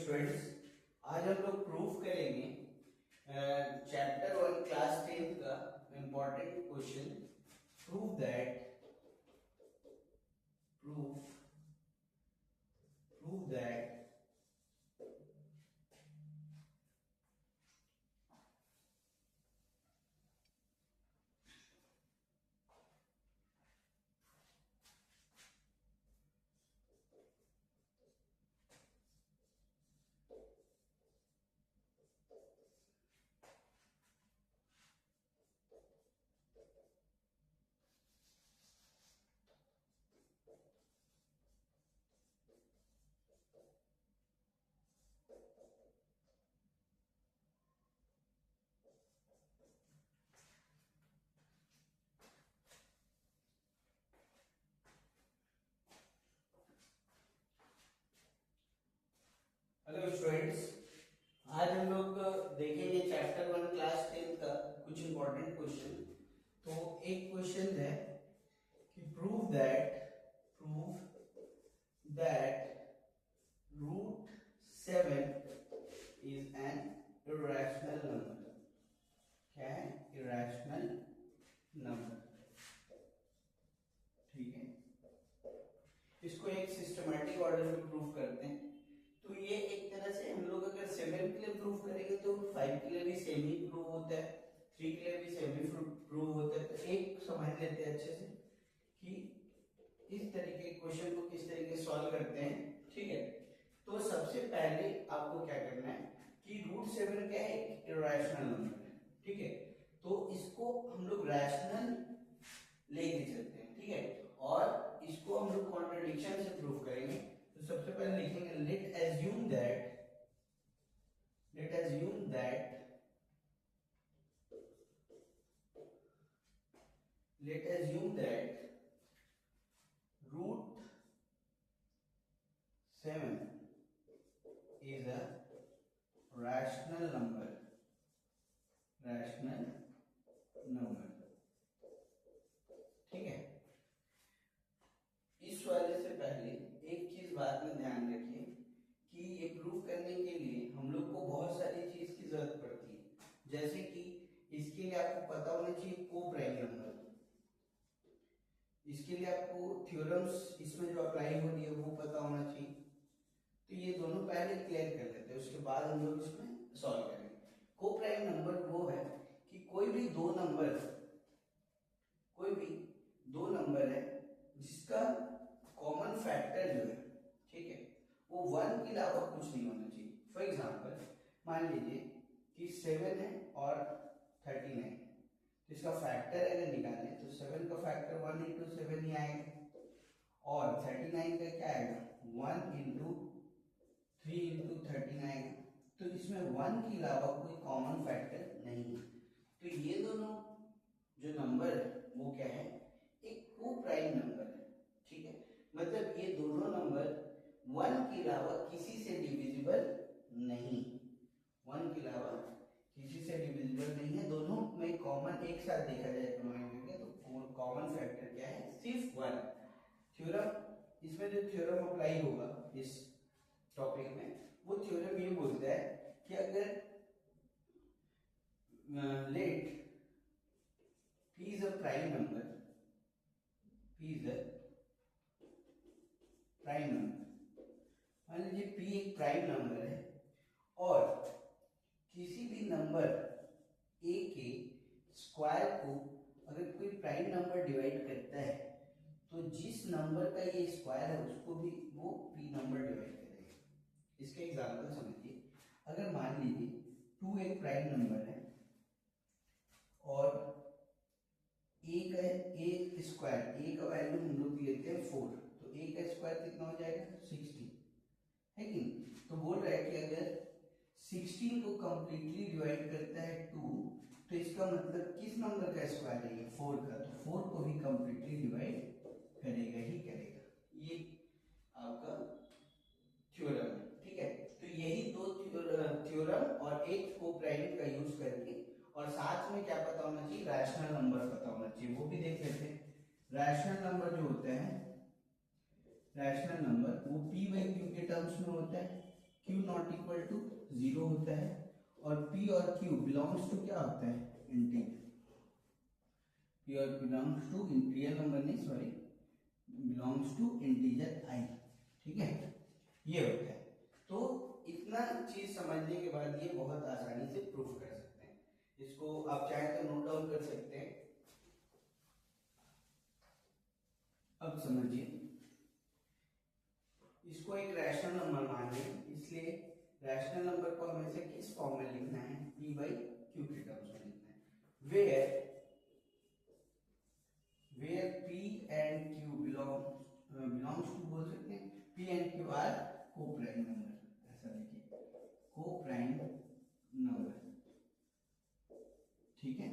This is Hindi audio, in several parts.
स्टूडेंट्स, आज हम लोग प्रूफ करेंगे चैप्टर 1 क्लास 10 का important question. Proof that hello students, आज हम लोग देखेंगे चैप्टर 1 क्लास 10 का कुछ इंपॉर्टेंट क्वेश्चन। तो एक क्वेश्चन है कि prove that root 7 is an irrational number. क्या है? Irrational number. ठीक है, इसको एक सिस्टमैटिक ऑर्डर में प्रूव करते हैं। तो ये एक तरह से हम लोग अगर 7 के लिए प्रूव करेंगे तो 5 के लिए भी सेम ही प्रूव होता है, 3 के लिए भी सेम ही प्रूव होता है। तो एक समझ लेते हैं अच्छे से कि इस तरीके के क्वेश्चन को किस तरीके से सॉल्व करते हैं। ठीक है, तो सबसे पहले आपको क्या करना है कि रूट 7 क्या है? एक इरेशनल नंबर है। ठीक है, तो इसको हम लोग रैशनल लेके चलते हैं। ठीक है, और इसको हम लोग कॉन्ट्रडिक्शन से प्रूव करेंगे। तो सबसे पहले लिखेंगे let assume that root 7 is a rational number। ठीक है, इस वाले से पहले एक चीज बात में ध्यान रखिए कि ये प्रूफ करने के लिए हम लोग को बहुत सारी चीज की जरूरत पड़ती है। जैसे कि इसके लिए आपको पता होना चाहिए को प्राइम नंबर। इसके लिए आपको थ्योरम्स इसमें जो अप्लाई हो रही है वो पता होना चाहिए। तो ये दोनों पहले क्लियर कर लेते हैं, उसके बाद हम लोग इसमें सॉल्व करेंगे। को प्राइम नंबर वो है कि कोई भी दो नंबर है जिसका कॉमन फैक्टर जो है, ठीक है, वो 1 के अलावा कुछ नहीं होना चाहिए। फॉर एग्जांपल मान लीजिए कि 7 है और 39 है, तो इसका फैक्टर अगर निकालें तो 7 का फैक्टर 1 इंटू 7 ही आएगा, और 39 का क्या आएगा? 1 इंटू 3 इंटू 13 आएगा। तो इसमें 1 के अलावा कोई कॉमन फैक्टर नहीं है। तो ये दोनों जो नंबर है वो क्या है? एक को प्राइम नंबर है। ठीक है, मतलब ये दोनों नंबर 1 के अलावा किसी से डिविजिबल नहीं, 1 के अलावा किसी से डिविजिबल नहीं है। दोनों में कॉमन एक साथ देखा जाए तो कॉमन फैक्टर क्या है? सिर्फ 1। थ्योरम, इसमें जो थ्योरम अप्लाई होगा इस टॉपिक में, वो थ्योरम ये बोलता है कि अगर late p is a prime number, मान लीजिए p एक प्राइम नंबर है और किसी भी नंबर a के स्क्वायर को अगर कोई प्राइम नंबर डिवाइड करता है तो जिस नंबर का ये स्क्वायर है उसको भी वो p नंबर डिवाइड करेगा। इसका एग्जांपल समझिए, अगर मान लीजिए 2 एक प्राइम नंबर है और a का स्क्वायर, a का वैल्यू हम लोग लेते हैं 4, तो a का स्क्वायर कितना हो जाएगा? 16 है कि नहीं? तो बोल रहा है कि अगर 16 को कंप्लीटली डिवाइड करता है 2, तो इसका मतलब किस नंबर का स्क्वायर है? ये 4 का, तो 4 को भी कंप्लीटली डिवाइड करेगा ही करेगा। ये आपका थ्योरम है। ठीक है, तो यही दो थ्योरम और एक को प्राइम का यूज करके, और साथ में क्या पता होना चाहिए? रैशनल नंबर पता होना चाहिए, वो भी देख लेते हैं। रैशनल नंबर जो होते हैं, रैशनल नंबर वो p बाई क्यू के टर्म्स में होता है। q नॉट इक्वल टू 0 होता है, और p और q बिलोंग्स टू क्या होता है, इंटीजर। p और q belongs to real number नहीं, sorry, belongs to integer i। ठीक है, ये होता है। तो इतना चीज समझने के बाद ये बहुत आसानी से प्रूफ कर सकते हैं। इसको आप चाहे तो नोट डाउन कर सकते हैं। अब समझिए, इसको एक रैशनल नंबर मान लें, इसलिए रैशनल नंबर को हमें से किस फॉर्म में लिखना है, p बाई क्यू के टर्म्स में लिखना है, where p and q belongs to, बोल सकते हैं p एंड q आर को प्राइम नंबर, ऐसा लिखिए, को प्राइम नंबर। ठीक है,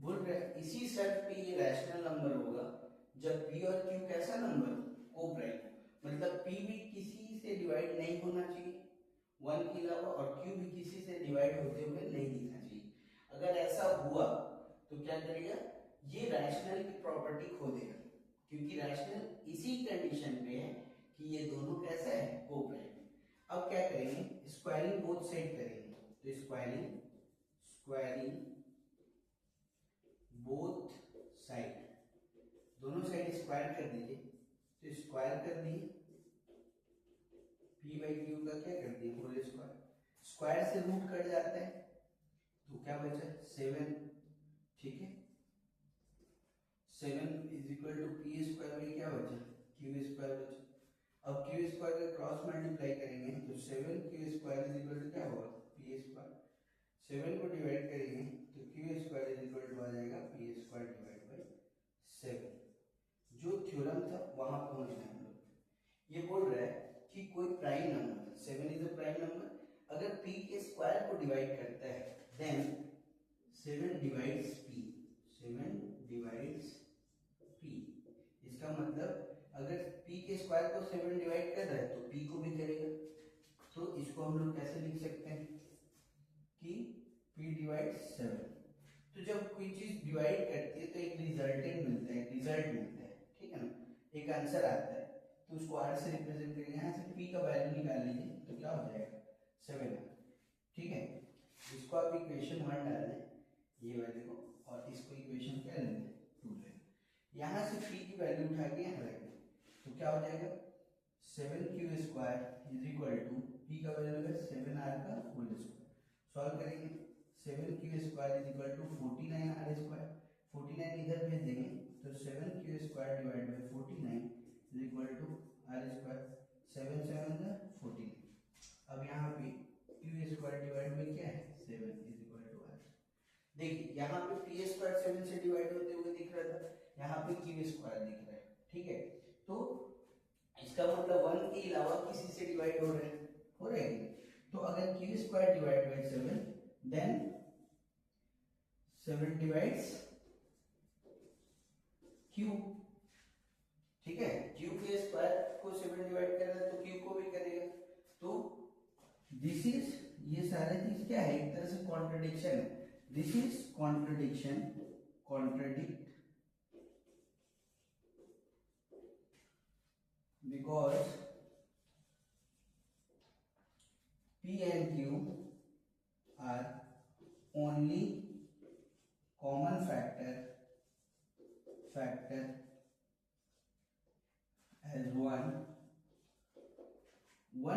बोल रहे इसी शर्त पे ये रैशनल नंबर होगा जब p और q कैसा नंबर, को प्राइम, मतलब p भी किसी से डिवाइड नहीं होना चाहिए 1 के अलावा, और q भी किसी से डिवाइड होते हुए नहीं दिखना चाहिए। अगर ऐसा हुआ तो क्या करेगा, ये रैशनल की प्रॉपर्टी खो देगा, क्योंकि रैशनल इसी कंडीशन पे है कि ये दोनों कैसा है, को प्राइम। अब क्या करेंगे, स्क्वायरिंग बोथ साइड करेंगे, तो स्क्वायरिंग बोथ साइड, दोनों साइड स्क्वायर कर दीजिए, तो स्क्वायर कर दिए, p बाई क्यू का क्या कर दिए, होल स्क्वायर, स्क्वायर से रूट कट जाता है, तो क्या बचा 7। ठीक है, 7 is equal to P square में क्या बचा, क्यू स्क्वायर बचा। अब क्यू स्क्वायर का क्रॉस मल्टीप्लाई करेंगे तो 7 Q square is equal to क्या होगा, पी स्क्वायर। 7 को डिवाइड करेंगे तो Q square is equal to आ जाएगा पी स्क्वायर डिवाइड बाई 7। जो थ्योरम था वहां पहुंचना है हम लोग। ये बोल रहा है कि कोई prime number, 7 is a prime number, अगर p के स्क्वायर को डिवाइड करता है then 7 divides p, 7 divides p। इसका मतलब अगर p के स्क्वायर को 7 डिवाइड कर रहा है तो p को भी करेगा। तो इसको हम लोग कैसे लिख सकते हैं कि p डिवाइड्स 7। तो जब कोई चीज डिवाइड करती है तो एक रिजल्टेंट मिलता है, एक रिजल्ट मिलता है, ठीक है ना, एक आंसर आता है, तो उसको r से रिप्रेजेंट करेंगे। यहाँ से p का वैल्यू निकाल लीजिए तो क्या हो जाएगा 7। ठीक है, इसको आप इक्वेशन 1 डाल दें, ये वैल्यू को, और इसको इक्वेशन क्या लेंगे 2 लेंगे। यहाँ से p की वैल्यू उठा के यहाँ रख दें तो क्या हो जाएगा 7q square is equal to, p का वैल्यू है 7r का होल स्क्वायर। सॉल्व करेंगे, 7q square is equal to 49r square, 49 इधर भेज देंगे तो 7q square divide by 49 is equal to r square, 7 7 जा 49। अब यहाँ पे q स्क्वायर डिवाइड बाय क्या है 7 इज इक्वल टू r। देखिए यहाँ पे p स्क्वायर 7 से डिवाइड होते हुए दिख रहा था, यहाँ पे q स्क्वायर दिख रहा है। ठीक है, तो इसका मतलब 1 के अलावा किसी से डिवाइड हो रहे हैं। तो अगर q square divide by 7 then 7 divides q। ठीक है, q के स्क्वायर को 7 डिवाइड कर रहा है तो q को भी करेगा। तो दिस इज, ये सारे चीज क्या है, एक तरह से कॉन्ट्रडिक्शन है। This is contradiction, contradict because p and q are only common factor as 1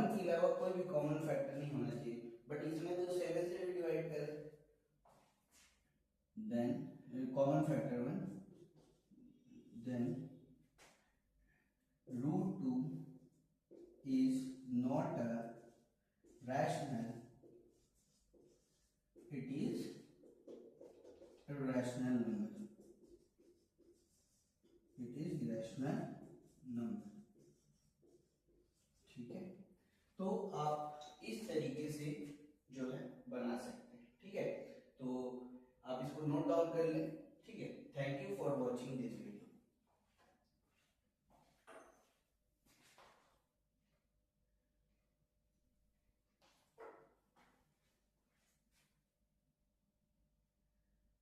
के अलावा कोई भी कॉमन फैक्टर नहीं होना चाहिए, बट इसमें तो 7 से भी डिवाइड करे, then common factor 1, then √2 is not a rational, it is a rational number, it is irrational number। ठीक है, तो आप